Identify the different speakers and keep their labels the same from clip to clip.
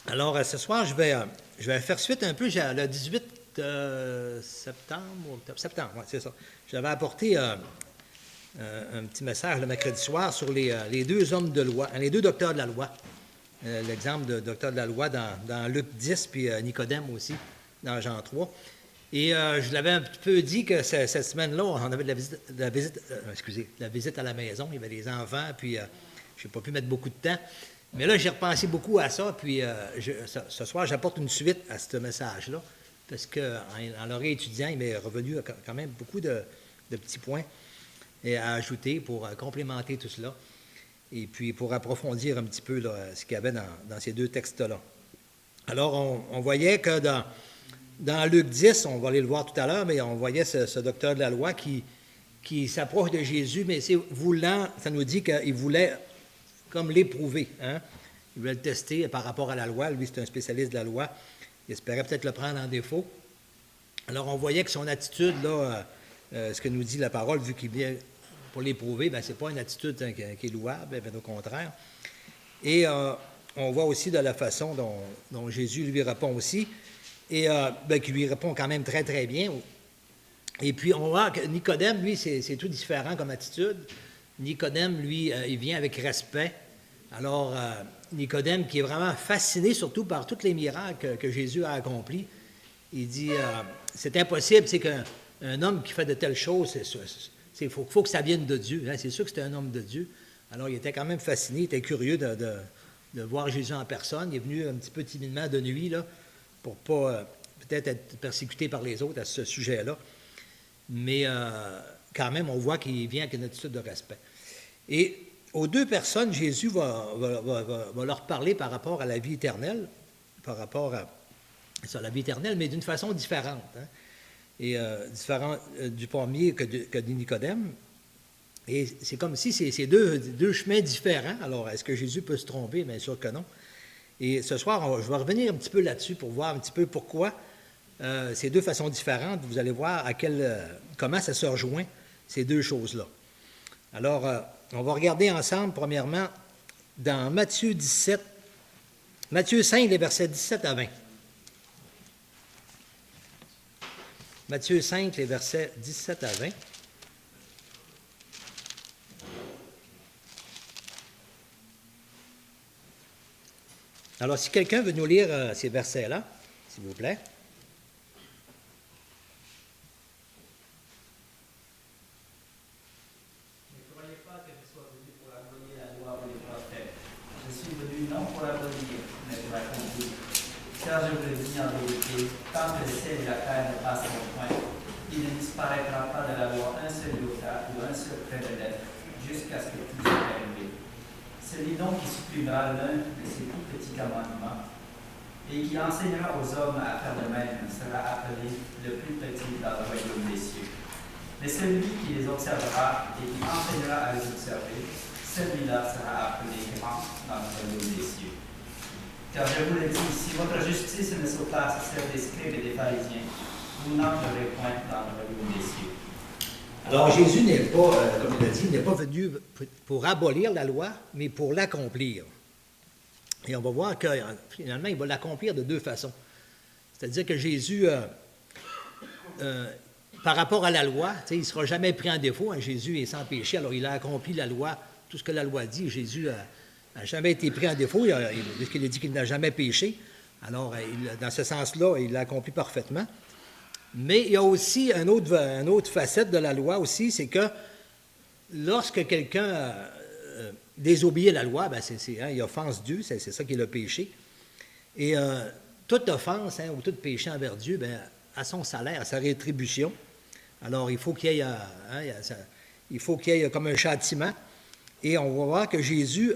Speaker 1: Alors, ce soir, je vais faire suite un peu. Le 18 septembre, septembre, ouais, c'est ça. J'avais apporté un petit message le mercredi soir sur les deux hommes de loi, les deux docteurs de la loi. L'exemple de docteur de la loi dans Luc 10, puis Nicodème aussi, dans Jean 3. Et je l'avais un petit peu dit que cette semaine-là, on avait de la visite à la maison. Il y avait des enfants, puis je n'ai pas pu mettre beaucoup de temps. Mais là, j'ai repensé beaucoup à ça, puis ce soir, j'apporte une suite à ce message-là, parce qu'en l'oreille étudiant, il m'est revenu quand même beaucoup de petits points à ajouter pour complémenter tout cela, et puis pour approfondir un petit peu là, ce qu'il y avait dans ces deux textes-là. Alors, on voyait que dans Luc 10, on va aller le voir tout à l'heure, mais on voyait ce docteur de la loi qui s'approche de Jésus, mais c'est voulant, ça nous dit qu'il voulait comme l'éprouver. Hein? Il voulait le tester par rapport à la loi. Lui, c'est un spécialiste de la loi. Il espérait peut-être le prendre en défaut. Alors, on voyait que son attitude, là, ce que nous dit la parole, vu qu'il vient pour l'éprouver, bien, ce n'est pas une attitude qui est louable, bien au contraire. Et on voit aussi de la façon dont Jésus lui répond aussi, et qui lui répond quand même très, très bien. Et puis, on voit que Nicodème, lui, c'est tout différent comme attitude. Nicodème, lui, il vient avec respect. Alors, Nicodème, qui est vraiment fasciné surtout par tous les miracles que Jésus a accomplis, il dit, c'est impossible, c'est qu'un homme qui fait de telles choses, il faut que ça vienne de Dieu. Hein? C'est sûr que c'était un homme de Dieu. Alors, il était quand même fasciné, il était curieux de voir Jésus en personne. Il est venu un petit peu timidement de nuit, là, pour ne pas peut-être être persécuté par les autres à ce sujet-là. Mais quand même, on voit qu'il vient avec une attitude de respect. Et aux deux personnes, Jésus va leur parler par rapport à la vie éternelle, par rapport à la vie éternelle, mais d'une façon différente. Hein? Et différent du premier que de Nicodème. Et c'est comme si c'est deux chemins différents. Alors, est-ce que Jésus peut se tromper? Bien sûr que non. Et ce soir, je vais revenir un petit peu là-dessus pour voir un petit peu pourquoi ces deux façons différentes. Vous allez voir comment ça se rejoint, ces deux choses-là. Alors, on va regarder ensemble, premièrement, dans Matthieu 17, Matthieu 5, les versets 17 à 20. Matthieu 5, les versets 17 à 20. Alors, si quelqu'un veut nous lire ces versets-là, s'il vous plaît.
Speaker 2: Ne croyez pas que je sois venu pour abolir la loi ou les prophètes. Je suis venu non pour abolir, mais pour accomplir. Car je vous le dis en vérité, tant que le ciel et la terre ne passeront point, il ne disparaîtra pas de la loi un seul iota ou un seul trait de lettre, jusqu'à ce que tout soit arrivé. Celui donc qui supprimera l'un de ces tout petits commandements et qui enseignera aux hommes à faire de même sera appelé le plus petit dans le royaume des cieux. Mais celui qui les observera et qui enseignera à les observer, celui-là sera appelé grand dans le royaume des cieux. Car je vous le dis, si votre justice ne surpasse celle des scribes et des pharisiens, vous n'entrerez point dans le royaume des cieux.
Speaker 1: Alors, Jésus n'est pas, comme il a dit, il n'est pas venu pour abolir la loi, mais pour l'accomplir. Et on va voir que finalement, il va l'accomplir de deux façons. C'est-à-dire que Jésus, par rapport à la loi, il ne sera jamais pris en défaut. Hein, Jésus est sans péché, alors il a accompli la loi, tout ce que la loi dit. Jésus n'a jamais été pris en défaut, puisqu'il a dit qu'il n'a jamais péché. Alors, dans ce sens-là, il l'a accompli parfaitement. Mais il y a aussi une autre facette de la loi aussi, c'est que lorsque quelqu'un désobéit la loi, ben il offense Dieu, c'est ça qui est le péché. Et toute offense ou tout péché envers Dieu, ben, a son salaire, a sa rétribution. Alors, il faut qu'il y ait comme un châtiment. Et on va voir que Jésus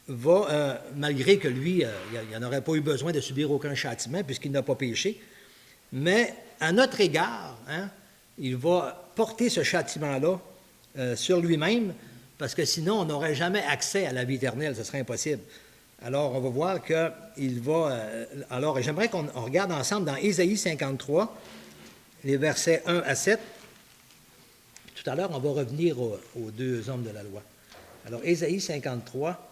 Speaker 1: va, malgré que lui, il n'aurait pas eu besoin de subir aucun châtiment puisqu'il n'a pas péché, mais à notre égard, hein, il va porter ce châtiment-là sur lui-même, parce que sinon, on n'aurait jamais accès à la vie éternelle, ce serait impossible. Alors, on va voir qu'il va... alors, j'aimerais qu'on regarde ensemble dans Ésaïe 53, les versets 1 à 7. Tout à l'heure, on va revenir aux deux hommes de la loi. Alors, Ésaïe 53,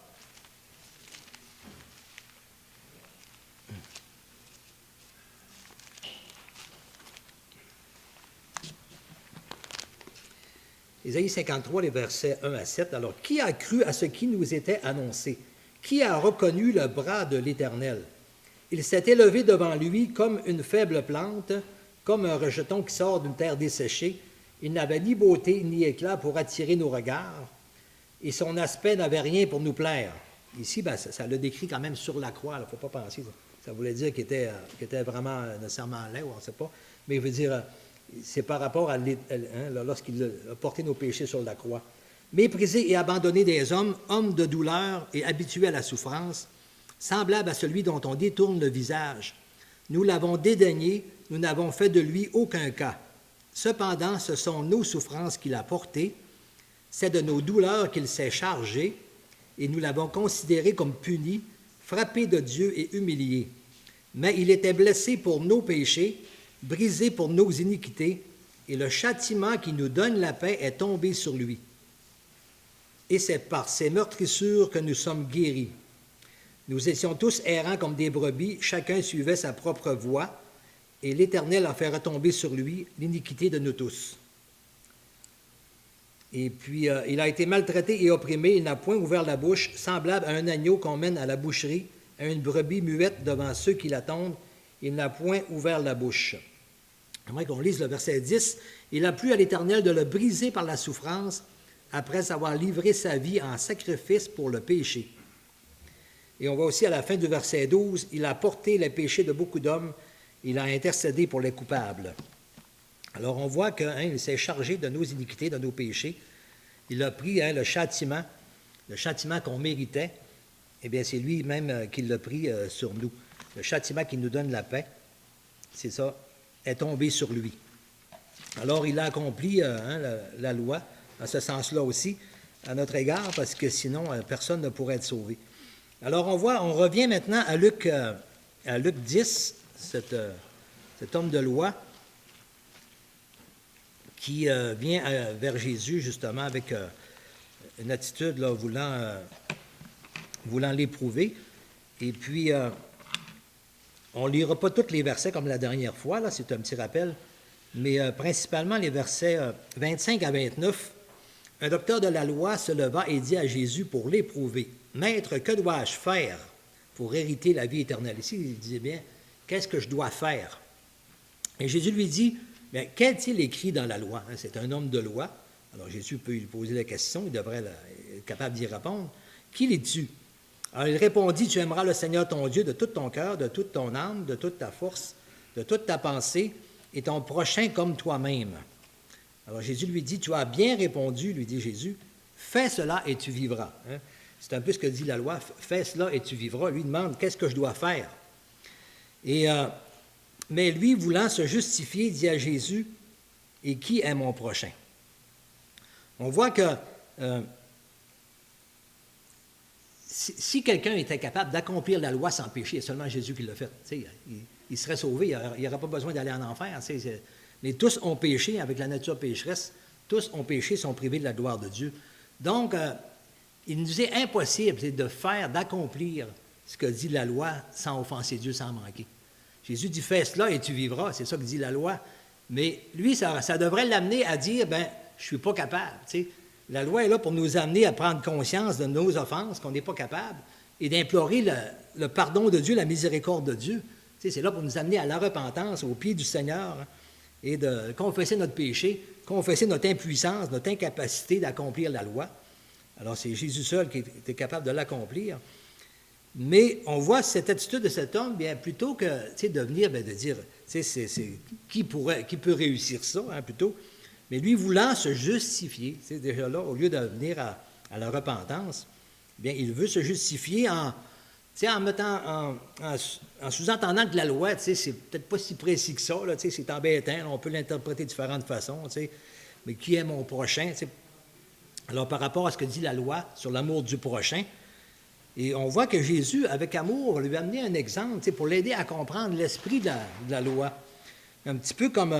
Speaker 1: Ésaïe 53, les versets 1 à 7. Alors, qui a cru à ce qui nous était annoncé? Qui a reconnu le bras de l'Éternel? Il s'est élevé devant lui comme une faible plante, comme un rejeton qui sort d'une terre desséchée. Il n'avait ni beauté ni éclat pour attirer nos regards, et son aspect n'avait rien pour nous plaire. Ici, ça le décrit quand même sur la croix, il ne faut pas penser. Ça voulait dire qu'il était vraiment nécessairement laid, on ne sait pas. Mais il veut dire, c'est par rapport à lorsqu'il a porté nos péchés sur la croix. Méprisé et abandonné des hommes, homme de douleur et habitué à la souffrance, semblable à celui dont on détourne le visage. Nous l'avons dédaigné, nous n'avons fait de lui aucun cas. Cependant, ce sont nos souffrances qu'il a portées, c'est de nos douleurs qu'il s'est chargé, et nous l'avons considéré comme puni, frappé de Dieu et humilié. Mais il était blessé pour nos péchés, brisé pour nos iniquités, et le châtiment qui nous donne la paix est tombé sur lui. Et c'est par ses meurtrissures que nous sommes guéris. Nous étions tous errants comme des brebis, chacun suivait sa propre voie, et l'Éternel a fait retomber sur lui l'iniquité de nous tous. Et puis, il a été maltraité et opprimé, il n'a point ouvert la bouche, semblable à un agneau qu'on mène à la boucherie, à une brebis muette devant ceux qui l'attendent, il n'a point ouvert la bouche. J'aimerais qu'on lise le verset 10. Il a plu à l'Éternel de le briser par la souffrance, après avoir livré sa vie en sacrifice pour le péché. Et on voit aussi à la fin du verset 12, il a porté les péchés de beaucoup d'hommes, il a intercédé pour les coupables. Alors on voit qu'il s'est chargé de nos iniquités, de nos péchés. Il a pris le châtiment qu'on méritait. Eh bien, c'est lui-même qui l'a pris sur nous. Le châtiment qui nous donne la paix, c'est ça, est tombé sur lui. Alors il a accompli la loi, en ce sens-là aussi, à notre égard, parce que sinon, personne ne pourrait être sauvé. Alors on revient maintenant à Luc 10, cet homme de loi qui vient vers Jésus justement avec une attitude là, voulant l'éprouver. Et puis, on ne lira pas tous les versets comme la dernière fois, là, c'est un petit rappel, mais principalement les versets 25 à 29. Un docteur de la loi se leva et dit à Jésus pour l'éprouver, « Maître, que dois-je faire pour hériter la vie éternelle? » Ici, il disait bien, « Qu'est-ce que je dois faire? » Et Jésus lui dit, « Bien, qu'est-il écrit dans la loi? » C'est un homme de loi. Alors Jésus peut lui poser la question, il devrait être capable d'y répondre. « Qui l'es-tu? » Alors il répondit, « Tu aimeras le Seigneur ton Dieu de tout ton cœur, de toute ton âme, de toute ta force, de toute ta pensée, et ton prochain comme toi-même. » Alors Jésus lui dit, « Tu as bien répondu, lui dit Jésus, fais cela et tu vivras. » C'est un peu ce que dit la loi, « Fais cela et tu vivras. » Lui demande, « Qu'est-ce que je dois faire? » Mais lui, voulant se justifier, dit à Jésus, « Et qui est mon prochain? » On voit que si quelqu'un était capable d'accomplir la loi sans péché, c'est seulement Jésus qui l'a fait. Il serait sauvé, il n'aurait pas besoin d'aller en enfer. Mais tous ont péché avec la nature pécheresse, tous ont péché, sont privés de la gloire de Dieu. Donc, il nous est impossible d'accomplir ce que dit la loi sans offenser Dieu, sans manquer. Jésus dit, fais cela et tu vivras, c'est ça que dit la loi. Mais lui, ça devrait l'amener à dire, je ne suis pas capable. La loi est là pour nous amener à prendre conscience de nos offenses, qu'on n'est pas capable, et d'implorer le pardon de Dieu, la miséricorde de Dieu. C'est là pour nous amener à la repentance, au pied du Seigneur, et de confesser notre péché, confesser notre impuissance, notre incapacité d'accomplir la loi. Alors, c'est Jésus seul qui était capable de l'accomplir. Mais on voit cette attitude de cet homme, bien plutôt que de venir, de dire, qui peut réussir ça, plutôt. Mais lui, voulant se justifier, déjà là, au lieu de venir à la repentance, bien, il veut se justifier en sous-entendant que la loi, c'est peut-être pas si précis que ça, là, c'est embêtant, on peut l'interpréter de différentes façons, mais qui est mon prochain? Alors, par rapport à ce que dit la loi sur l'amour du prochain, et on voit que Jésus, avec amour, lui a amené un exemple pour l'aider à comprendre l'esprit de la loi. Un petit peu comme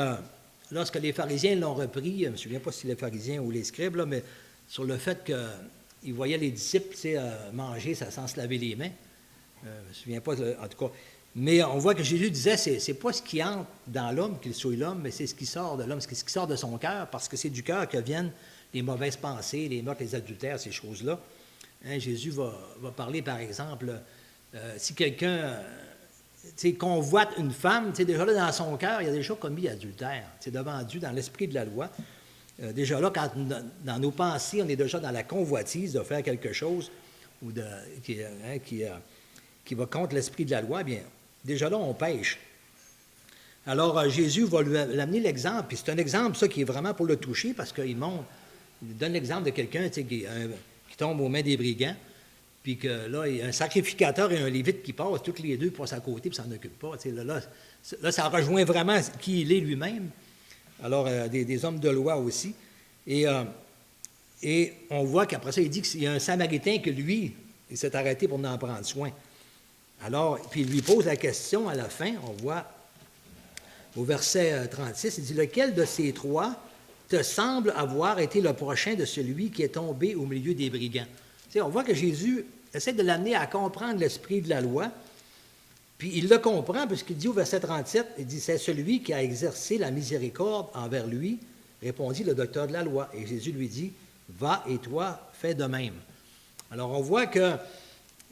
Speaker 1: lorsque les pharisiens l'ont repris, je ne me souviens pas si les pharisiens ou les scribes, là, mais sur le fait qu'ils voyaient les disciples manger sans se laver les mains. Je ne me souviens pas, en tout cas. Mais on voit que Jésus disait, c'est pas ce qui entre dans l'homme qu'il soit l'homme, mais c'est ce qui sort de l'homme, c'est ce qui sort de son cœur, parce que c'est du cœur que viennent les mauvaises pensées, les meurtres, les adultères, ces choses-là. Hein, Jésus va parler, par exemple, si quelqu'un convoite une femme, déjà là, dans son cœur, il a déjà commis adultère. Devant Dieu, dans l'esprit de la loi. Déjà là, quand dans nos pensées, on est déjà dans la convoitise de faire quelque chose ou qui va contre l'esprit de la loi, bien, déjà là, on pêche. Alors, Jésus va lui amener l'exemple, puis c'est un exemple, ça, qui est vraiment pour le toucher, parce qu'il donne l'exemple de quelqu'un qui tombe aux mains des brigands, puis que là, il y a un sacrificateur et un lévite qui passent, tous les deux passent à côté, puis ne s'en occupent pas. Là, ça rejoint vraiment qui il est lui-même. Alors, des hommes de loi aussi. Et on voit qu'après ça, il dit qu'il y a un Samaritain que lui, il s'est arrêté pour en prendre soin. Alors, puis il lui pose la question à la fin, on voit au verset 36, il dit « Lequel de ces trois te semble avoir été le prochain de celui qui est tombé au milieu des brigands? » On voit que Jésus essaie de l'amener à comprendre l'esprit de la loi, puis il le comprend, puisqu'il dit au verset 37, il dit « C'est celui qui a exercé la miséricorde envers lui, répondit le docteur de la loi. » Et Jésus lui dit « Va et toi, fais de même. » Alors on voit que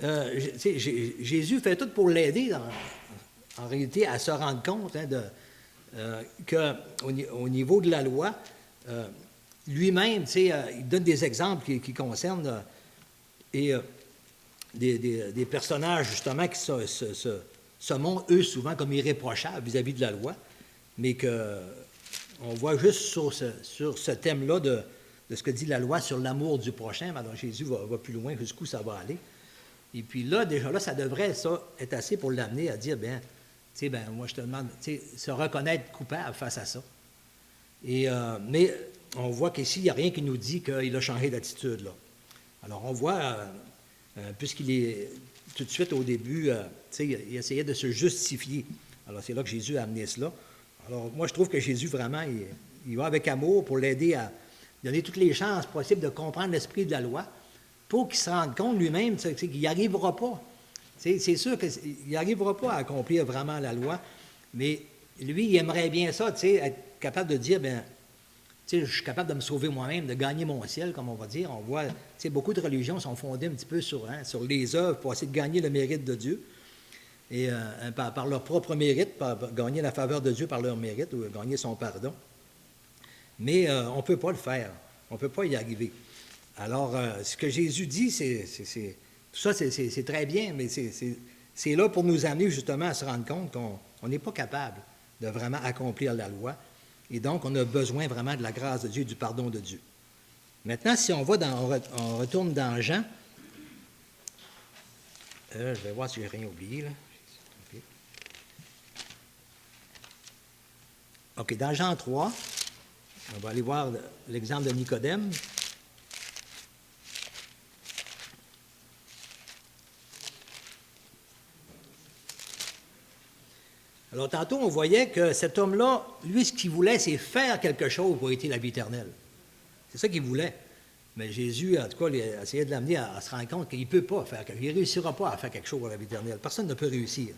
Speaker 1: Jésus fait tout pour l'aider, en réalité, à se rendre compte qu'au niveau de la loi, lui-même, il donne des exemples qui concernent des personnages, justement, qui se montrent, eux, souvent comme irréprochables vis-à-vis de la loi, mais qu'on voit juste sur ce thème-là de ce que dit la loi sur l'amour du prochain. Alors Jésus va plus loin, jusqu'où ça va aller. Et puis là, déjà là, ça devrait être assez pour l'amener à dire, moi je te demande, se reconnaître coupable face à ça. Mais on voit qu'ici, il n'y a rien qui nous dit qu'il a changé d'attitude, là. Alors on voit, puisqu'il est tout de suite au début, il essayait de se justifier. Alors c'est là que Jésus a amené cela. Alors moi, je trouve que Jésus, vraiment, il va avec amour pour l'aider à donner toutes les chances possibles de comprendre l'esprit de la loi, pour qu'il se rende compte lui-même qu'il n'y arrivera pas. C'est sûr qu'il n'arrivera pas à accomplir vraiment la loi, mais lui, il aimerait bien ça, être capable de dire, je suis capable de me sauver moi-même, de gagner mon ciel, comme on va dire. On voit, beaucoup de religions sont fondées un petit peu sur les œuvres pour essayer de gagner le mérite de Dieu, et par leur propre mérite, par gagner la faveur de Dieu par leur mérite, ou gagner son pardon. Mais on ne peut pas le faire, on ne peut pas y arriver. Alors, ce que Jésus dit, tout ça, c'est très bien, mais c'est là pour nous amener justement à se rendre compte qu'on n'est pas capable de vraiment accomplir la loi. Et donc, on a besoin vraiment de la grâce de Dieu, du pardon de Dieu. Maintenant, si on retourne dans Jean, je vais voir si je n'ai rien oublié, là. OK, dans Jean 3, on va aller voir l'exemple de Nicodème. Alors, tantôt, on voyait que cet homme-là, lui, ce qu'il voulait, c'est faire quelque chose pour hériter la vie éternelle. C'est ça qu'il voulait. Mais Jésus, en tout cas, il a essayé de l'amener à se rendre compte qu'il ne peut pas faire quelque chose. Il ne réussira pas à faire quelque chose pour la vie éternelle. Personne ne peut réussir.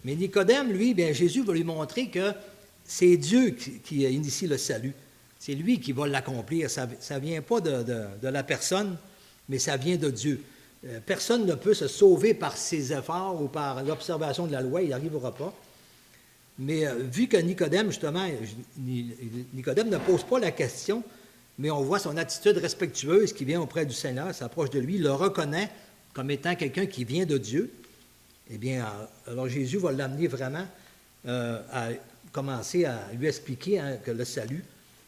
Speaker 1: Mais Nicodème, lui, bien, Jésus va lui montrer que c'est Dieu qui initie le salut. C'est lui qui va l'accomplir. Ça ne vient pas de la personne, mais ça vient de Dieu. Personne ne peut se sauver par ses efforts ou par l'observation de la loi. Il n'y arrivera pas. Mais vu que Nicodème, justement, Nicodème ne pose pas la question, mais on voit son attitude respectueuse qui vient auprès du Seigneur, s'approche de lui, il le reconnaît comme étant quelqu'un qui vient de Dieu. Eh bien, alors Jésus va l'amener vraiment à commencer à lui expliquer que le salut,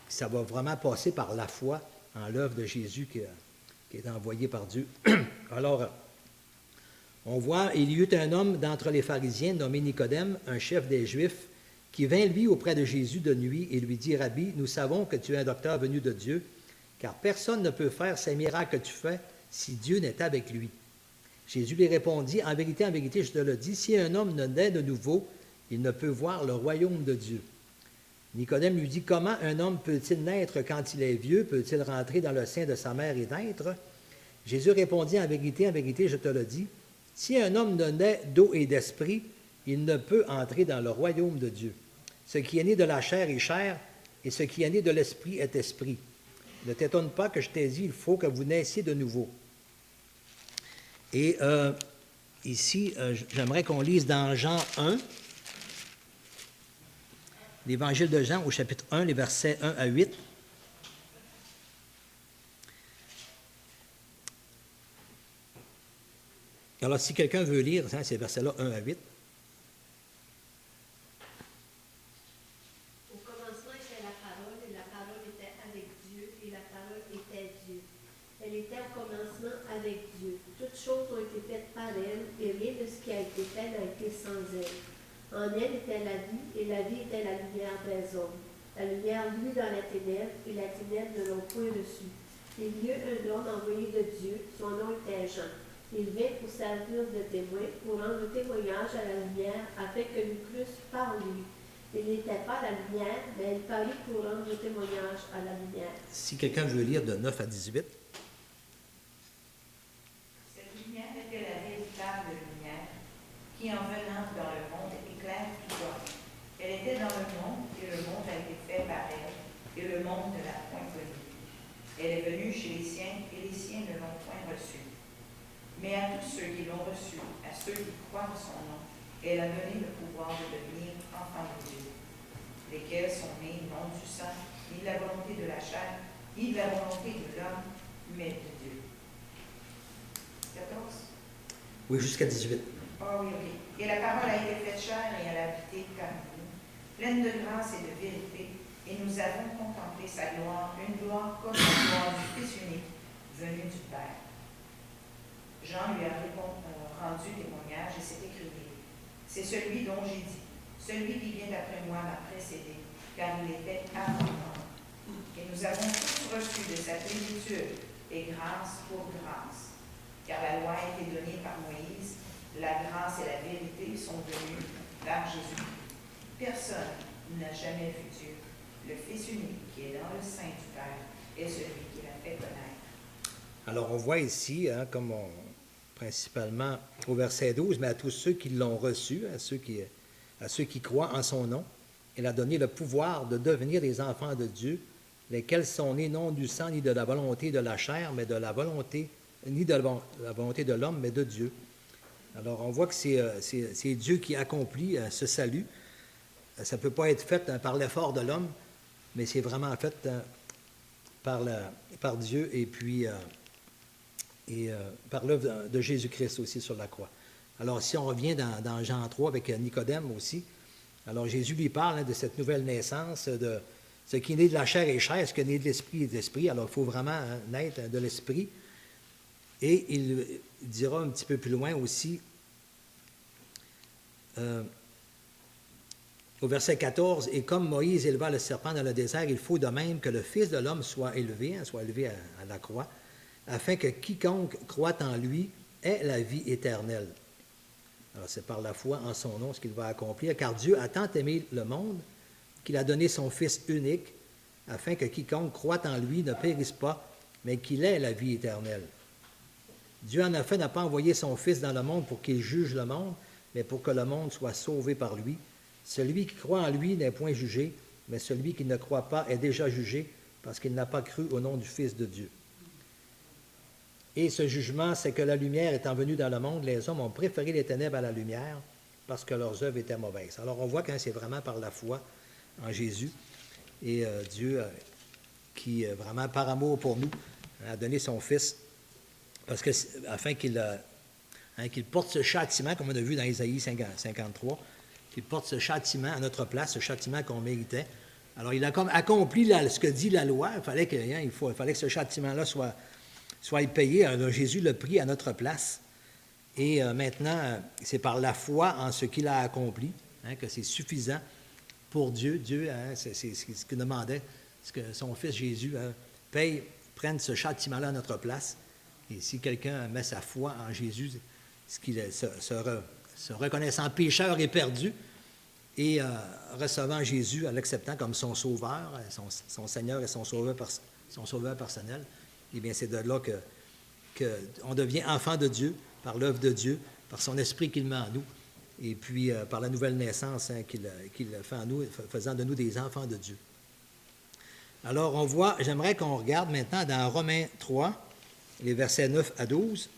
Speaker 1: ça va vraiment passer par la foi en l'œuvre de Jésus qui est envoyé par Dieu. Alors, on voit, il y eut un homme d'entre les pharisiens nommé Nicodème, un chef des Juifs, qui vint lui auprès de Jésus de nuit et lui dit, « Rabbi, nous savons que tu es un docteur venu de Dieu, car personne ne peut faire ces miracles que tu fais si Dieu n'est avec lui. » Jésus lui répondit, « En vérité, je te le dis, si un homme ne naît de nouveau, il ne peut voir le royaume de Dieu. » Nicodème lui dit, « Comment un homme peut-il naître quand il est vieux? Peut-il rentrer dans le sein de sa mère et naître? » Jésus répondit, en vérité, je te le dis, si un homme ne naît d'eau et d'esprit, il ne peut entrer dans le royaume de Dieu. Ce qui est né de la chair est chair, et ce qui est né de l'esprit est esprit. ne t'étonne pas que je t'ai dit, il faut que vous naissiez de nouveau. Et ici, j'aimerais qu'on lise dans Jean 1, l'Évangile de Jean au chapitre 1, les versets 1 à 8. Alors, si quelqu'un veut lire ces versets-là, 1 à 8.
Speaker 3: Au commencement était la parole, et la parole était avec Dieu, et la parole était Dieu. Elle était au commencement avec Dieu. Toutes choses ont été faites par elle, et rien de ce qui a été fait n'a été sans elle. En elle était la vie, et la vie était la lumière des hommes. La lumière luit dans la ténèbre, et la ténèbre ne l'ont point reçue. Il y eut un homme envoyé de Dieu, son nom était Jean. Il vint pour servir de témoin, pour rendre témoignage à la lumière, afin que nous crûmes par lui. Il n'était pas la lumière, mais il parut pour rendre témoignage à la lumière.
Speaker 1: Si quelqu'un veut lire de 9 à 18.
Speaker 4: Cette lumière était la véritable lumière, qui en venant dans le monde éclaire tout homme. Elle était dans le monde, et le monde a été fait par elle, et le monde ne l'a point connue. Elle est venue chez les siens, et les siens ne l'ont point reçue. Mais à tous ceux qui l'ont reçue, à ceux qui croient en son nom, elle a donné le pouvoir de devenir enfants de Dieu, lesquels sont nés non du sang, ni de la volonté de la chair, ni de la volonté de l'homme, mais de Dieu. 14.
Speaker 1: Oui, jusqu'à 18.
Speaker 4: Oh oui, oui. Et la parole a été faite chair et elle a habité parmi nous, pleine de grâce et de vérité, et nous avons contemplé sa gloire, une gloire comme la gloire du Fils unique, venu du Père. Jean lui a rendu témoignage et s'est écrié. C'est celui dont j'ai dit, celui qui vient après moi m'a précédé, car il était avant moi. Et nous avons tous reçu de sa plénitude, et grâce pour grâce. Car la loi a été donnée par Moïse, la grâce et la vérité sont venues par Jésus. Personne n'a jamais vu Dieu. Le Fils unique qui est dans le sein du Père est celui qui l'a fait connaître.
Speaker 1: Alors, on voit ici, principalement au verset 12, mais à tous ceux qui l'ont reçu, à ceux qui croient en son nom, il a donné le pouvoir de devenir des enfants de Dieu, lesquels sont nés non du sang, ni de la volonté de la chair, mais de la volonté, ni de la volonté de l'homme, mais de Dieu. Alors, on voit que c'est Dieu qui accomplit ce salut. Ça ne peut pas être fait par l'effort de l'homme, mais c'est vraiment fait par Dieu et puis par l'œuvre de Jésus-Christ aussi sur la croix. Alors, si on revient dans Jean 3 avec Nicodème aussi, alors Jésus lui parle de cette nouvelle naissance, de ce qui est né de la chair est chair, ce qui est né de l'esprit est de l'esprit. Alors, il faut vraiment naître de l'esprit. Et il dira un petit peu plus loin aussi, au verset 14, « Et comme Moïse éleva le serpent dans le désert, il faut de même que le Fils de l'homme soit élevé à la croix, afin que quiconque croit en lui ait la vie éternelle. » Alors, c'est par la foi en son nom ce qu'il va accomplir, car Dieu a tant aimé le monde qu'il a donné son Fils unique, afin que quiconque croit en lui ne périsse pas, mais qu'il ait la vie éternelle. Dieu, en effet, n'a pas envoyé son Fils dans le monde pour qu'il juge le monde, mais pour que le monde soit sauvé par lui. Celui qui croit en lui n'est point jugé, mais celui qui ne croit pas est déjà jugé, parce qu'il n'a pas cru au nom du Fils de Dieu. Et ce jugement, c'est que la lumière étant venue dans le monde, les hommes ont préféré les ténèbres à la lumière, parce que leurs œuvres étaient mauvaises. Alors, on voit que c'est vraiment par la foi en Jésus, et Dieu, qui, vraiment, par amour pour nous, a donné son Fils, parce que, afin qu'il porte ce châtiment, comme on a vu dans Isaïe 53, qu'il porte ce châtiment à notre place, ce châtiment qu'on méritait. Alors, il a comme accompli ce que dit la loi. Il fallait que ce châtiment-là soit payé. Alors, Jésus l'a pris à notre place. Et maintenant, c'est par la foi en ce qu'il a accompli que c'est suffisant pour Dieu. Dieu, c'est ce qu'il demandait, ce que son Fils Jésus prenne ce châtiment-là à notre place. Et si quelqu'un met sa foi en Jésus, se reconnaissant pécheur et perdu, et recevant Jésus en l'acceptant comme son sauveur, son Seigneur et son sauveur personnel, eh bien, c'est de là qu'on devient enfant de Dieu, par l'œuvre de Dieu, par son esprit qu'il met en nous, et puis par la nouvelle naissance qu'il fait en nous, faisant de nous des enfants de Dieu. Alors, on voit, j'aimerais qu'on regarde maintenant dans Romains 3, les versets 9 à 12.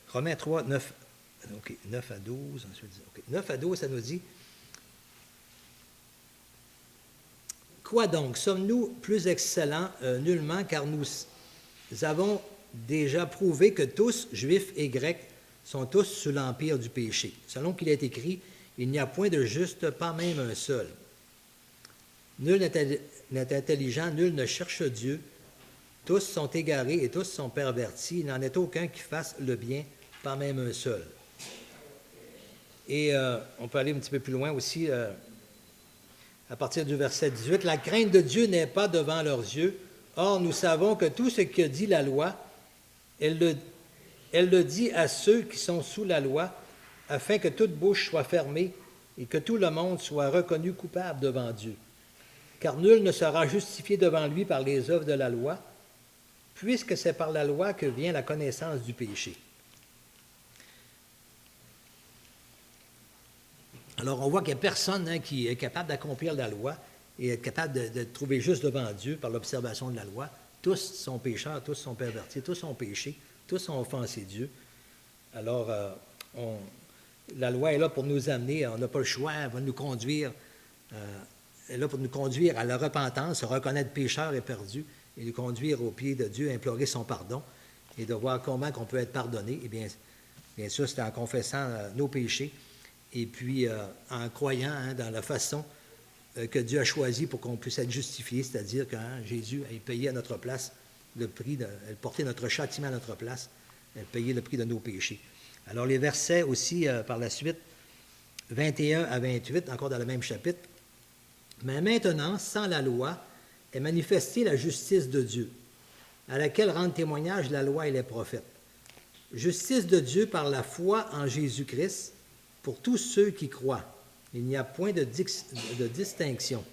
Speaker 1: Romains 3, 9, OK, 9 à 12, ensuite, OK, 9 à 12, ça nous dit, « Quoi donc? Sommes-nous plus excellents? Nullement, car nous avons déjà prouvé que tous, juifs et grecs, sont tous sous l'empire du péché. Selon qu'il est écrit, il n'y a point de juste, pas même un seul. Nul n'est intelligent, nul ne cherche Dieu. Tous sont égarés et tous sont pervertis. Il n'en est aucun qui fasse le bien, pas même un seul. » Et on peut aller un petit peu plus loin aussi, à partir du verset 18. « La crainte de Dieu n'est pas devant leurs yeux. Or, nous savons que tout ce que dit la loi, elle le dit à ceux qui sont sous la loi, afin que toute bouche soit fermée et que tout le monde soit reconnu coupable devant Dieu. Car nul ne sera justifié devant lui par les œuvres de la loi, puisque c'est par la loi que vient la connaissance du péché. » Alors, on voit qu'il n'y a personne qui est capable d'accomplir la loi et être capable de être trouvé juste devant Dieu par l'observation de la loi. Tous sont pécheurs, tous sont pervertis, tous ont péché, tous ont offensé Dieu. Alors, la loi est là pour nous amener, on n'a pas le choix, elle va nous conduire, elle est là pour nous conduire à la repentance, reconnaître pécheur et perdu, et nous conduire au pied de Dieu, implorer son pardon, et de voir comment on peut être pardonné. Et bien sûr, c'est en confessant nos péchés, et puis en croyant dans la façon que Dieu a choisi pour qu'on puisse être justifié, c'est-à-dire que Jésus a payé à notre place le prix, elle portait notre châtiment à notre place, elle payait le prix de nos péchés. Alors les versets aussi par la suite, 21 à 28, encore dans le même chapitre. « Mais maintenant, sans la loi, est manifestée la justice de Dieu, à laquelle rendent témoignage la loi et les prophètes. Justice de Dieu par la foi en Jésus-Christ, pour tous ceux qui croient. Il n'y a point de distinction.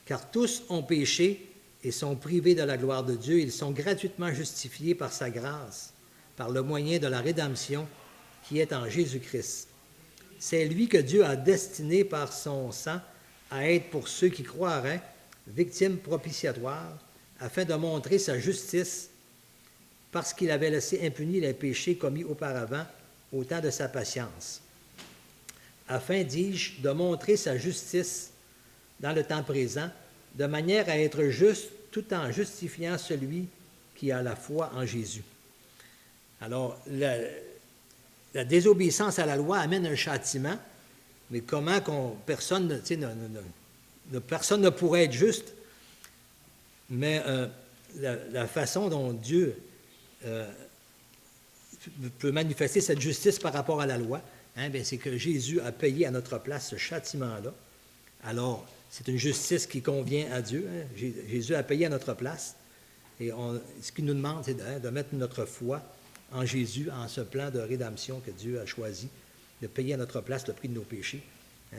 Speaker 1: Car tous ont péché et sont privés de la gloire de Dieu. Ils sont gratuitement justifiés par sa grâce, par le moyen de la rédemption qui est en Jésus-Christ. C'est lui que Dieu a destiné par son sang à être pour ceux qui croiraient victime propitiatoire, afin de montrer sa justice, parce qu'il avait laissé impunis les péchés commis auparavant au temps de sa patience. Afin, dis-je, de montrer sa justice dans le temps présent, de manière à être juste tout en justifiant celui qui a la foi en Jésus. » Alors, la désobéissance à la loi amène un châtiment, mais comment personne ne pourrait être juste, mais la façon dont Dieu peut manifester cette justice par rapport à la loi, c'est que Jésus a payé à notre place ce châtiment-là. Alors, c'est une justice qui convient à Dieu. Jésus a payé à notre place. Et ce qu'il nous demande, c'est de mettre notre foi en Jésus, en ce plan de rédemption que Dieu a choisi, de payer à notre place le prix de nos péchés.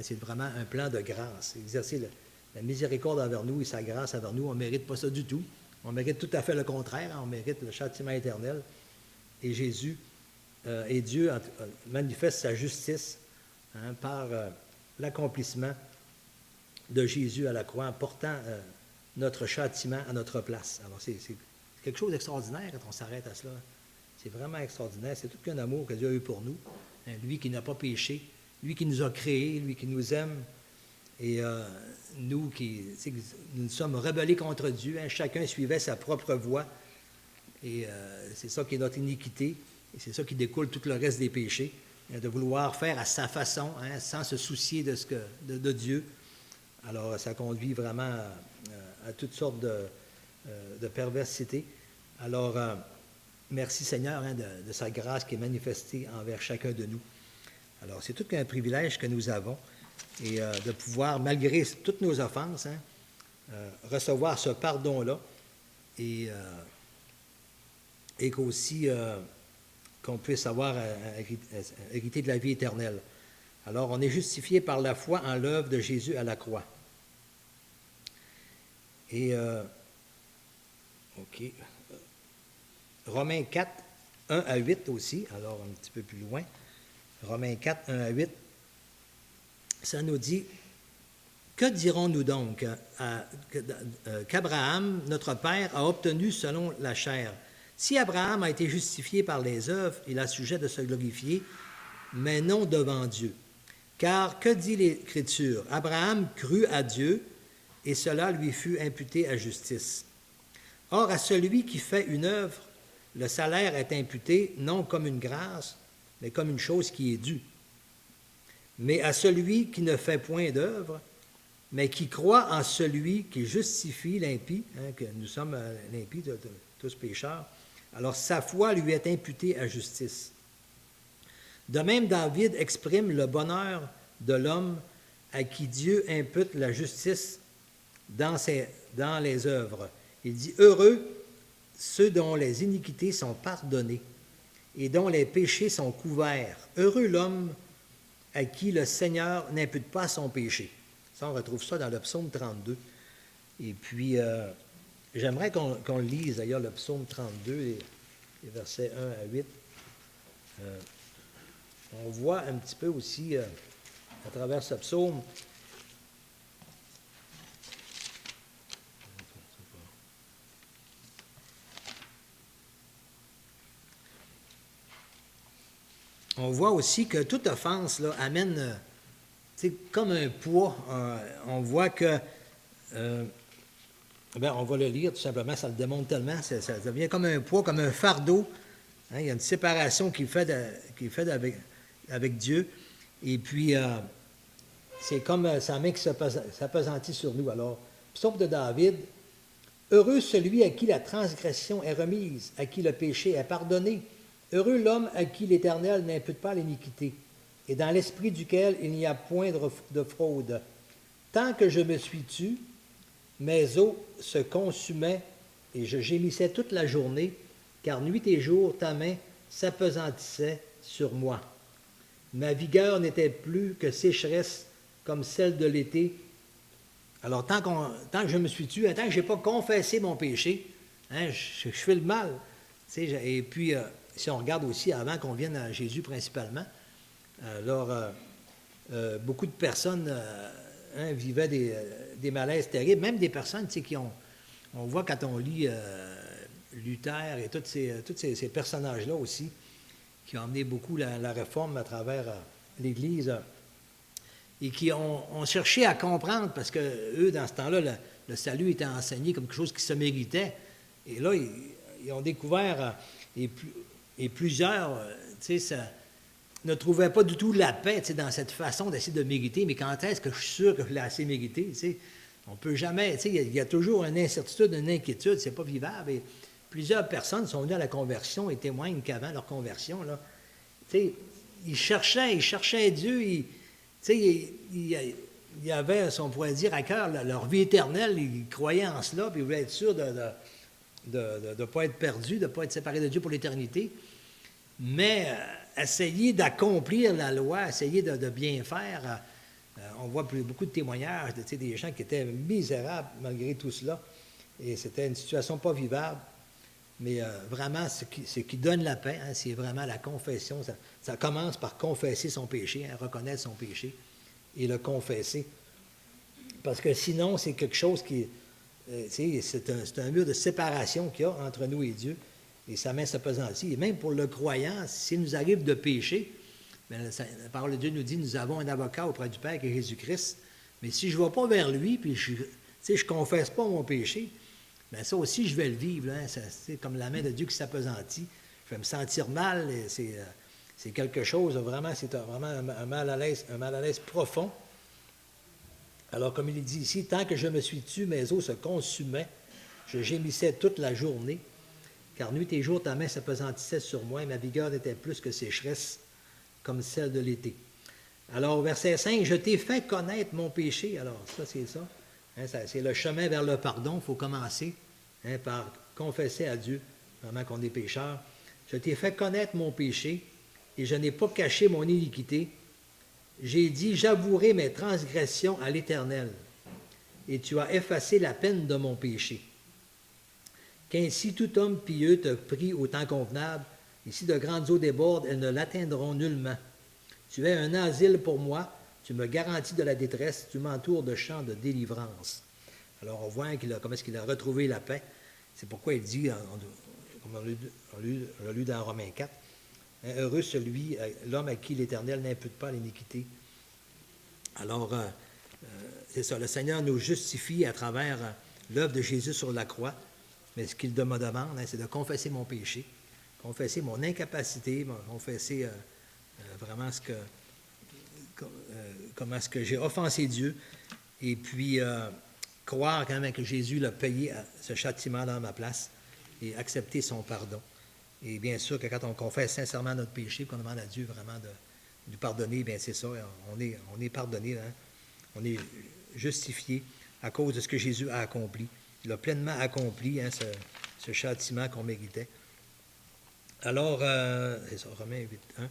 Speaker 1: C'est vraiment un plan de grâce. Exercer la miséricorde envers nous et sa grâce envers nous. On ne mérite pas ça du tout. On mérite tout à fait le contraire. On mérite le châtiment éternel. Et Jésus et Dieu manifeste sa justice par l'accomplissement de Jésus à la croix, en portant notre châtiment à notre place. Alors, c'est quelque chose d'extraordinaire quand on s'arrête à cela. C'est vraiment extraordinaire. C'est tout qu'un amour que Dieu a eu pour nous. Lui qui n'a pas péché, lui qui nous a créés, lui qui nous aime. Et nous nous sommes rebellés contre Dieu. Chacun suivait sa propre voie. Et c'est ça qui est notre iniquité. Et c'est ça qui découle tout le reste des péchés. De vouloir faire à sa façon, sans se soucier de Dieu. Alors, ça conduit vraiment à toutes sortes de perversités. Alors, merci Seigneur de sa grâce qui est manifestée envers chacun de nous. Alors, c'est tout qu'un privilège que nous avons et de pouvoir, malgré toutes nos offenses, recevoir ce pardon-là et qu'aussi qu'on puisse avoir hérité de la vie éternelle. Alors, on est justifié par la foi en l'œuvre de Jésus à la croix. Et, OK. Romains 4, 1 à 8 aussi, alors un petit peu plus loin. Romains 4, 1 à 8. Ça nous dit, que dirons-nous donc qu'Abraham, notre père, a obtenu selon la chair? Si Abraham a été justifié par les œuvres, il a sujet de se glorifier, mais non devant Dieu. Car que dit l'Écriture? Abraham crut à Dieu, et cela lui fut imputé à justice. Or, à celui qui fait une œuvre, le salaire est imputé non comme une grâce, mais comme une chose qui est due. Mais à celui qui ne fait point d'œuvre, mais qui croit en celui qui justifie l'impie, que nous sommes l'impies, tous pécheurs, alors sa foi lui est imputée à justice. De même, David exprime le bonheur de l'homme à qui Dieu impute la justice dans les œuvres. Il dit « Heureux ceux dont les iniquités sont pardonnées et dont les péchés sont couverts. Heureux l'homme à qui le Seigneur n'impute pas son péché. » Ça, on retrouve ça dans le psaume 32. Et puis, j'aimerais qu'on lise d'ailleurs le psaume 32, les versets 1 à 8. On voit un petit peu aussi, à travers ce psaume, on voit aussi que toute offense là, amène comme un poids. On voit que, on va le lire tout simplement, ça le démontre tellement, ça devient comme un poids, comme un fardeau. Hein, il y a une séparation qui est faite avec Dieu. Et puis, c'est comme ça met que s'appesantit sur nous. Alors, psaume de David, « Heureux celui à qui la transgression est remise, à qui le péché est pardonné. Heureux l'homme à qui l'Éternel n'impute pas l'iniquité, et dans l'esprit duquel il n'y a point de fraude. Tant que je me suis tu, mes os se consumaient, et je gémissais toute la journée, car nuit et jour ta main s'apesantissait sur moi. Ma vigueur n'était plus que sécheresse comme celle de l'été. » Alors, tant que je me suis tu, tant que je n'ai pas confessé mon péché, hein, je fais le mal. Et puis, si on regarde aussi, avant qu'on vienne à Jésus principalement, alors, beaucoup de personnes vivaient des malaises terribles, même des personnes qui ont... On voit quand on lit Luther et tous ces personnages-là aussi, qui ont amené beaucoup la réforme à travers l'Église, et qui ont cherché à comprendre, parce que eux, dans ce temps-là, le salut était enseigné comme quelque chose qui se méritait. Et là, ils ont découvert, et plusieurs, ne trouvaient pas du tout la paix dans cette façon d'essayer de mériter. Mais quand est-ce que je suis sûr que je l'ai assez mérité? On ne peut jamais, il y a toujours une incertitude, une inquiétude, c'est pas vivable. Et plusieurs personnes sont venues à la conversion et témoignent qu'avant leur conversion, là, ils cherchaient Dieu, il y avait, si on pourrait dire, à cœur leur vie éternelle, ils croyaient en cela, puis ils voulaient être sûrs de ne pas être perdus, de ne pas être séparés de Dieu pour l'éternité. Mais essayer d'accomplir la loi, essayer de bien faire, on voit beaucoup de témoignages des gens qui étaient misérables malgré tout cela, et c'était une situation pas vivable. Mais vraiment, ce qui donne la paix, hein, c'est vraiment la confession. Ça commence par confesser son péché, hein, reconnaître son péché et le confesser. Parce que sinon, c'est quelque chose qui... c'est un mur de séparation qu'il y a entre nous et Dieu. Et sa main s'appesantit. Et même pour le croyant, s'il nous arrive de pécher, bien, la parole de Dieu nous dit, nous avons un avocat auprès du Père qui est Jésus-Christ. Mais si je ne vais pas vers lui, puis je ne confesse pas mon péché, bien ça aussi, je vais le vivre. Hein. C'est comme la main de Dieu qui s'appesantit. Je vais me sentir mal. C'est quelque chose, vraiment, c'est vraiment un mal à l'aise profond. Alors, comme il dit ici, tant que je me suis tu, mes os se consumaient. Je gémissais toute la journée. Car nuit et jour, ta main s'apesantissait sur moi, et ma vigueur n'était plus que sécheresse, comme celle de l'été. Alors, verset 5, « Je t'ai fait connaître mon péché. » Alors, ça, c'est ça. Hein, c'est le chemin vers le pardon. Il faut commencer par confesser à Dieu, vraiment qu'on est pécheur. « Je t'ai fait connaître mon péché, et je n'ai pas caché mon iniquité. J'ai dit, j'avouerai mes transgressions à l'Éternel. et tu as effacé la peine de mon péché. Qu'ainsi tout homme pieux te prie au temps convenable, et si de grandes eaux débordent, elles ne l'atteindront nullement. Tu es un asile pour moi, tu me garantis de la détresse, tu m'entoures de chants de délivrance. Alors on voit comment est-ce qu'il a retrouvé la paix. C'est pourquoi il dit, comme on l'a lu dans Romains 4, heureux celui, l'homme à qui l'Éternel n'impute pas l'iniquité. Alors, c'est ça, le Seigneur nous justifie à travers l'œuvre de Jésus sur la croix, mais ce qu'il me demande, c'est de confesser mon péché, confesser mon incapacité, confesser vraiment comment est-ce que j'ai offensé Dieu, et puis croire quand même que Jésus l'a payé ce châtiment dans ma place, et accepter son pardon. Et bien sûr que quand on confesse sincèrement notre péché, qu'on demande à Dieu vraiment de nous pardonner, bien c'est ça, on est pardonné, hein? On est justifié à cause de ce que Jésus a accompli. Il a pleinement accompli ce châtiment qu'on méritait. Alors, c'est ça, Romains 8, 1.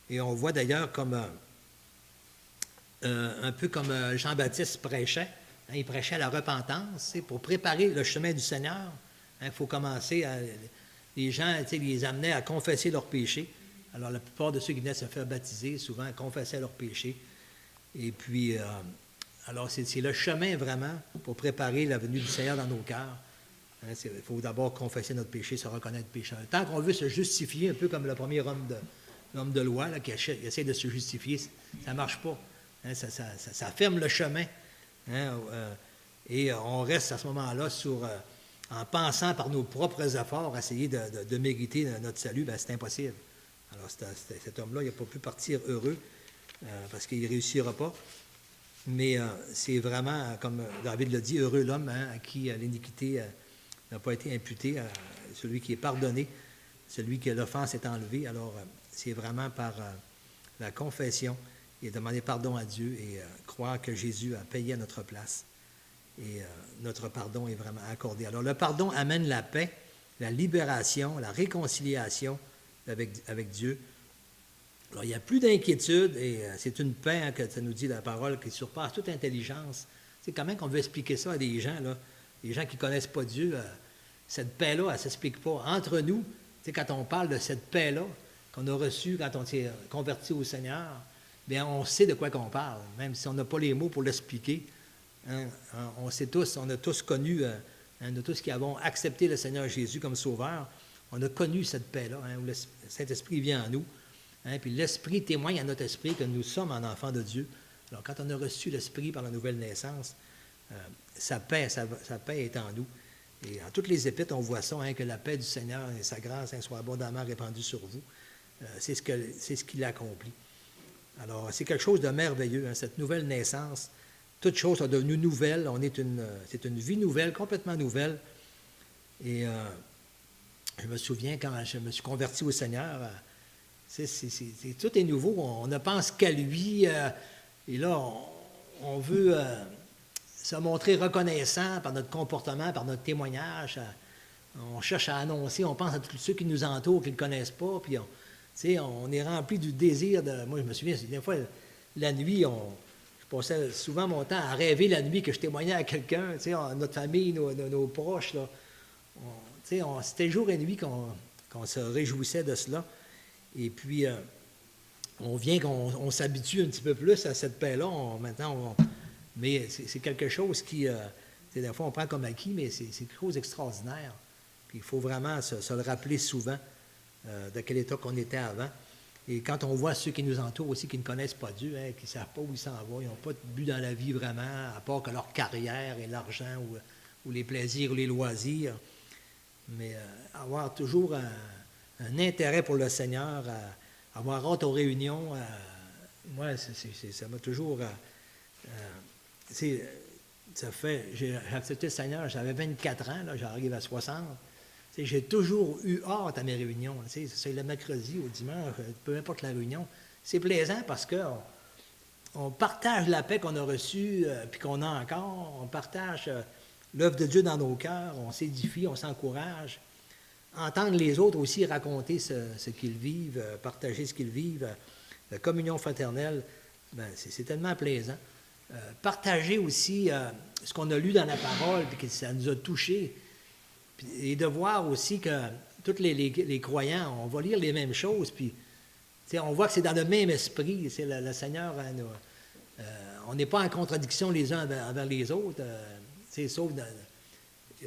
Speaker 1: Et on voit d'ailleurs comme un peu comme Jean-Baptiste prêchait. Hein, il prêchait la repentance, pour préparer le chemin du Seigneur. Il faut commencer les gens, il les amenait à confesser leurs péchés. Alors, la plupart de ceux qui venaient se faire baptiser, souvent, confessaient leurs péchés. Et puis, alors, c'est le chemin vraiment pour préparer la venue du Seigneur dans nos cœurs. Hein, il faut d'abord confesser notre péché, se reconnaître pécheur. Tant qu'on veut se justifier, un peu comme le premier l'homme de loi là, qui essaie de se justifier, ça ne marche pas. Hein, ça ferme le chemin. Hein, et on reste à ce moment-là en pensant par nos propres efforts, essayer de mériter notre salut, bien, c'est impossible. Alors, cet homme-là, il n'a pas pu partir heureux parce qu'il ne réussira pas. Mais c'est vraiment, comme David l'a dit, heureux l'homme à qui l'iniquité n'a pas été imputée, celui qui est pardonné, celui que l'offense est enlevée. Alors, c'est vraiment par la confession et demander pardon à Dieu et croire que Jésus a payé à notre place. Et notre pardon est vraiment accordé. Alors, le pardon amène la paix, la libération, la réconciliation avec Dieu. Alors, il n'y a plus d'inquiétude et c'est une paix, hein, que ça nous dit la parole, qui surpasse toute intelligence. C'est quand même qu'on veut expliquer ça à des gens, là, des gens qui ne connaissent pas Dieu. Cette paix-là, elle ne s'explique pas. Entre nous, quand on parle de cette paix-là qu'on a reçue quand on s'est converti au Seigneur, bien, on sait de quoi qu'on parle, même si on n'a pas les mots pour l'expliquer. Hein, on a tous connu, nous tous qui avons accepté le Seigneur Jésus comme sauveur, on a connu cette paix-là, hein, où le Saint-Esprit vient en nous. Hein, puis l'Esprit témoigne à notre esprit que nous sommes un enfant de Dieu. Alors, quand on a reçu l'Esprit par la nouvelle naissance, sa paix est en nous. Et en toutes les épîtres, on voit ça, hein, que la paix du Seigneur et sa grâce soit abondamment répandue sur vous. C'est ce qu'il accomplit. Alors, c'est quelque chose de merveilleux, hein, cette nouvelle naissance. Toutes choses sont devenues nouvelles. C'est une vie nouvelle, complètement nouvelle. Et je me souviens quand je me suis converti au Seigneur, tout est nouveau. On ne pense qu'à lui. Et là, on veut se montrer reconnaissant par notre comportement, par notre témoignage. On cherche à annoncer, on pense à tous ceux qui nous entourent, qui ne le connaissent pas. Puis on est rempli du désir de... Moi, je me souviens, des fois, la nuit, je passais souvent mon temps à rêver la nuit que je témoignais à quelqu'un, notre famille, nos proches. Là. C'était jour et nuit qu'on se réjouissait de cela. Et puis, on vient qu'on s'habitue un petit peu plus à cette paix-là. Mais c'est quelque chose qui, des fois, on prend comme acquis, mais c'est quelque chose d'extraordinaire. Puis il faut vraiment se le rappeler souvent de quel état qu'on était avant. Et quand on voit ceux qui nous entourent aussi, qui ne connaissent pas Dieu, hein, qui ne savent pas où ils s'en vont, ils n'ont pas de but dans la vie vraiment, à part que leur carrière et l'argent ou les plaisirs ou les loisirs. Mais avoir toujours un intérêt pour le Seigneur, avoir hâte aux réunions, moi, ça m'a toujours... j'ai accepté le Seigneur, j'avais 24 ans, là, j'arrive à 60. J'ai toujours eu hâte à mes réunions. C'est le mercredi ou le dimanche, peu importe la réunion. C'est plaisant parce qu'on partage la paix qu'on a reçue puis qu'on a encore. On partage l'œuvre de Dieu dans nos cœurs. On s'édifie, on s'encourage. Entendre les autres aussi raconter ce qu'ils vivent, partager ce qu'ils vivent. La communion fraternelle, c'est tellement plaisant. partager aussi ce qu'on a lu dans la parole, puis que ça nous a touchés. Et de voir aussi que tous les croyants, on va lire les mêmes choses, puis on voit que c'est dans le même esprit. C'est le Seigneur, on n'est pas en contradiction les uns envers les autres, sauf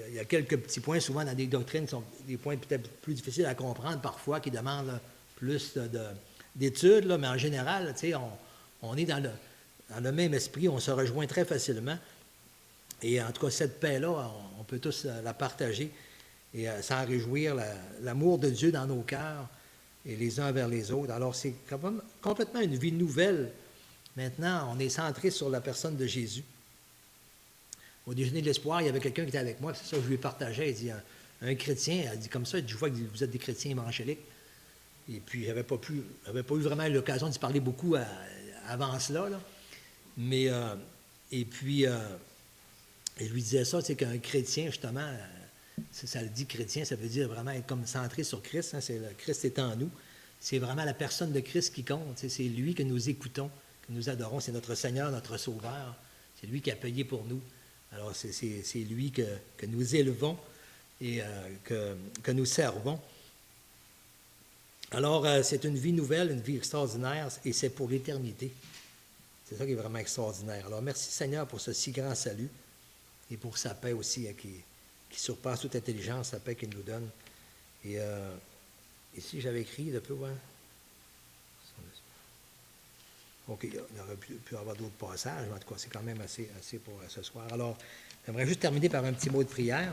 Speaker 1: il y a quelques petits points, souvent dans des doctrines, qui sont des points peut-être plus difficiles à comprendre parfois, qui demandent là, plus d'études, là, mais en général, on est dans le même esprit, on se rejoint très facilement. Et en tout cas, cette paix-là, on peut tous la partager et s'en réjouir, l'amour de Dieu dans nos cœurs et les uns vers les autres. Alors, c'est complètement une vie nouvelle. Maintenant, on est centré sur la personne de Jésus. Au déjeuner de l'espoir, il y avait quelqu'un qui était avec moi, c'est ça que je lui partageais. Il dit, un chrétien, elle dit comme ça, je vois que vous êtes des chrétiens évangéliques. Et puis, je n'avais pas eu vraiment l'occasion d'y parler beaucoup avant cela. Là. Mais, et puis, je lui disais ça, c'est qu'un chrétien, justement, ça le dit chrétien, ça veut dire vraiment être comme centré sur Christ. Hein, le Christ est en nous. C'est vraiment la personne de Christ qui compte. C'est lui que nous écoutons, que nous adorons. C'est notre Seigneur, notre Sauveur. C'est lui qui a payé pour nous. Alors, c'est lui que nous élevons et que nous servons. Alors, c'est une vie nouvelle, une vie extraordinaire, et c'est pour l'éternité. C'est ça qui est vraiment extraordinaire. Alors, merci Seigneur pour ce si grand salut et pour sa paix aussi qui surpasse toute intelligence, sa paix qu'il nous donne. Et ici, j'avais écrit de peu, ouais. OK, il aurait pu avoir d'autres passages, mais en tout cas, c'est quand même assez pour ce soir. Alors, j'aimerais juste terminer par un petit mot de prière.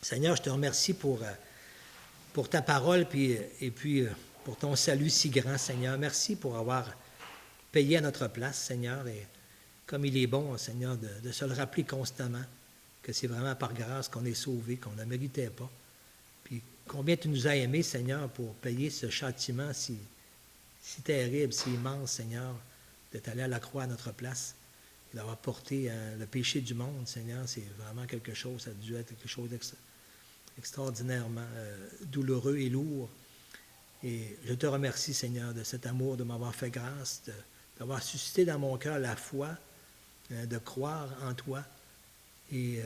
Speaker 1: Seigneur, je te remercie pour ta parole et puis pour ton salut si grand, Seigneur. Merci pour avoir payé à notre place, Seigneur. Et comme il est bon, Seigneur, de se le rappeler constamment, que c'est vraiment par grâce qu'on est sauvé, qu'on ne méritait pas. Puis combien tu nous as aimés, Seigneur, pour payer ce châtiment si terrible, si immense, Seigneur, d'être allé à la croix à notre place, d'avoir porté le péché du monde, Seigneur. C'est vraiment quelque chose, ça a dû être quelque chose extraordinairement douloureux et lourd. Et je te remercie, Seigneur, de cet amour, de m'avoir fait grâce, d'avoir suscité dans mon cœur la foi, de croire en toi et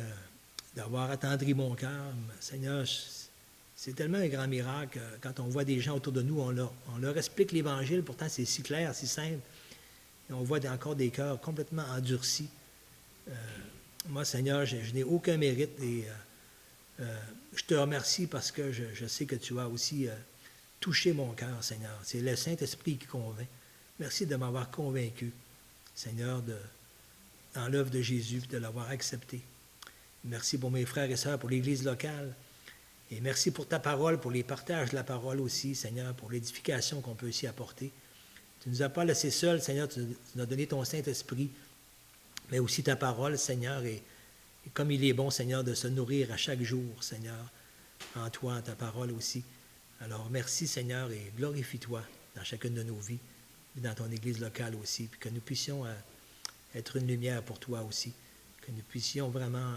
Speaker 1: d'avoir attendri mon cœur. Seigneur, c'est tellement un grand miracle. Quand on voit des gens autour de nous, on leur explique l'Évangile, pourtant c'est si clair, si simple. Et on voit encore des cœurs complètement endurcis. Moi, Seigneur, je n'ai aucun mérite et je te remercie parce que je sais que tu as aussi touché mon cœur, Seigneur. C'est le Saint-Esprit qui convainc. Merci de m'avoir convaincu, Seigneur, dans l'œuvre de Jésus, de l'avoir accepté. Merci pour mes frères et sœurs, pour l'Église locale. Et merci pour ta parole, pour les partages de la parole aussi, Seigneur, pour l'édification qu'on peut aussi apporter. Tu ne nous as pas laissés seuls, Seigneur, tu nous as donné ton Saint-Esprit, mais aussi ta parole, Seigneur, et comme il est bon, Seigneur, de se nourrir à chaque jour, Seigneur, en toi, en ta parole aussi. Alors, merci, Seigneur, et glorifie-toi dans chacune de nos vies, et dans ton Église locale aussi, puis que nous puissions être une lumière pour toi aussi, que nous puissions vraiment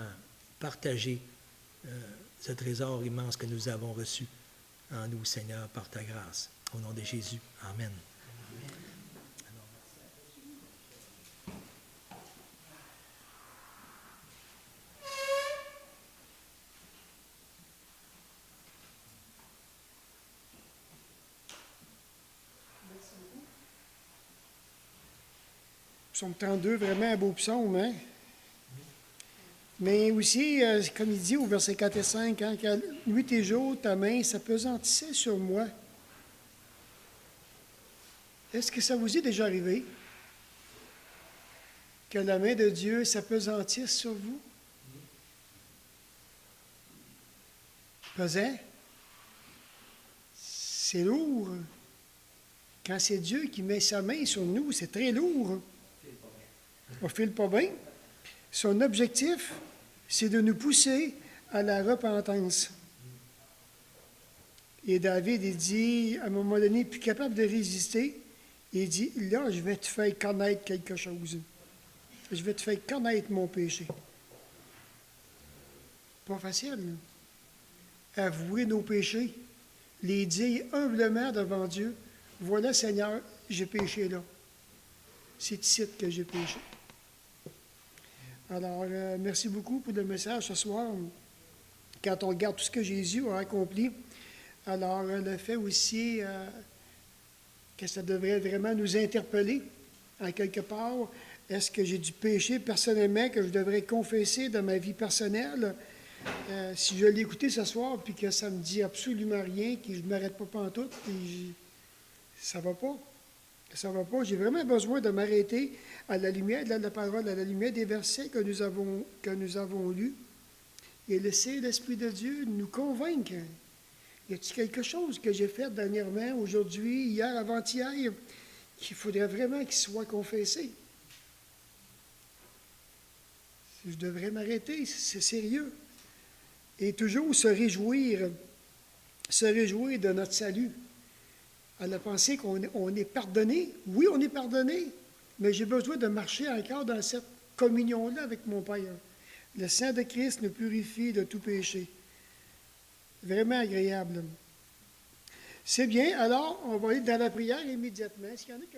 Speaker 1: partager ce trésor immense que nous avons reçu en nous, Seigneur, par ta grâce. Au nom de Jésus. Amen.
Speaker 5: Psaume 32, vraiment un beau psaume, hein? Mais aussi, comme il dit au verset 4 et 5, hein, que nuit et jour, ta main s'appesantissait sur moi. Est-ce que ça vous est déjà arrivé? Que la main de Dieu s'appesantisse sur vous? Pesant? C'est lourd. Quand c'est Dieu qui met sa main sur nous, c'est très lourd. On ne file pas bien. Son objectif, c'est de nous pousser à la repentance. Et David, il dit, à un moment donné, plus capable de résister, il dit, là, je vais te faire connaître quelque chose. Je vais te faire connaître mon péché. Pas facile, là. Avouer nos péchés, les dire humblement devant Dieu, voilà, Seigneur, j'ai péché là. C'est ici que j'ai péché. Alors, merci beaucoup pour le message ce soir. Quand on regarde tout ce que Jésus a accompli, alors le fait aussi que ça devrait vraiment nous interpeller en quelque part. Est-ce que j'ai du péché personnellement que je devrais confesser dans ma vie personnelle? Si je l'ai écouté ce soir, puis que ça ne me dit absolument rien, que je ne m'arrête pas pantoute, puis ça ne va pas. Ça ne va pas. J'ai vraiment besoin de m'arrêter à la lumière de la parole, à la lumière des versets que nous avons lus, et laisser l'Esprit de Dieu nous convaincre. Y a-t-il quelque chose que j'ai fait dernièrement, aujourd'hui, hier, avant-hier, qu'il faudrait vraiment qu'il soit confessé? Je devrais m'arrêter, c'est sérieux. Et toujours se réjouir de notre salut. À la pensée qu'on est pardonné. Oui, on est pardonné, mais j'ai besoin de marcher encore dans cette communion-là avec mon Père. Le sang de Christ nous purifie de tout péché. Vraiment agréable. C'est bien, alors on va aller dans la prière immédiatement. Est-ce qu'il y en a qui